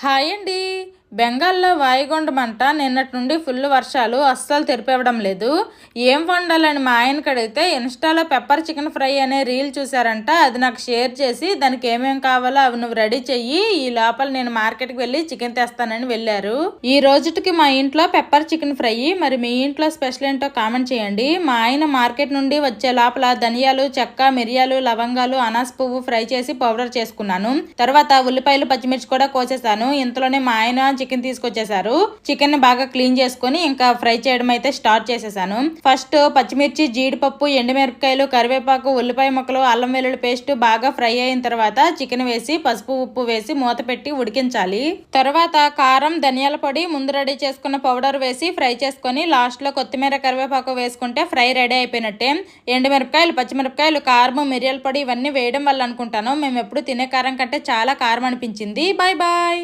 Hi అండి. బెంగాల్లో వాయుగుండం అంట నిన్నటి నుండి ఫుల్ వర్షాలు అస్సలు తెరిపివ్వడం లేదు. ఏం వండాలని మా ఆయనకి అడిగితే ఇన్స్టాలో పెప్పర్ చికెన్ ఫ్రై అనే రీల్ చూసారంట. అది నాకు షేర్ చేసి దానికి ఏమేం కావాలో అవి నువ్వు రెడీ చెయ్యి, ఈ లోపల నేను మార్కెట్కి వెళ్ళి చికెన్ తెస్తానని వెళ్ళారు. ఈ రోజుకి మా ఇంట్లో పెప్పర్ చికెన్ ఫ్రై. మరి మీ ఇంట్లో స్పెషల్ ఏంటో కామెంట్ చేయండి. మా ఆయన మార్కెట్ నుండి వచ్చే లోపల ధనియాలు, చెక్క, మిరియాలు, లవంగాలు, అనాస పువ్వు ఫ్రై చేసి పౌడర్ చేసుకున్నాను. తర్వాత ఉల్లిపాయలు, పచ్చిమిర్చి కూడా కోసేసాను. ఇంతలోనే మా ఆయన చికెన్ తీసుకొచ్చేసారు. చికెన్ ని బాగా క్లీన్ చేసుకుని ఇంకా ఫ్రై చేయడం అయితే స్టార్ట్ చేసేసాను. ఫస్ట్ పచ్చిమిర్చి, జీడిపప్పు, ఎండుమిరపకాయలు, కరివేపాకు, ఉల్లిపాయ ముక్కలు, అల్లం వెల్లుల్లి పేస్ట్ బాగా ఫ్రై అయిన తర్వాత చికెన్ వేసి పసుపు, ఉప్పు వేసి మూత పెట్టి ఉడికించాలి. తర్వాత కారం, ధనియాల పొడి, ముందు రెడీ చేసుకున్న పౌడర్ వేసి ఫ్రై చేసుకొని లాస్ట్ లో కొత్తిమీర, కరివేపాకు వేసుకుంటే ఫ్రై రెడీ అయిపోయినట్టే. ఎండుమిరపకాయలు, పచ్చిమిరపకాయలు, కారం, మిరియాల పొడి ఇవన్నీ వేయడం వల్ల అనుకుంటాను మేము ఎప్పుడు తినే కారం కంటే చాలా కారం అనిపించింది. Bye bye.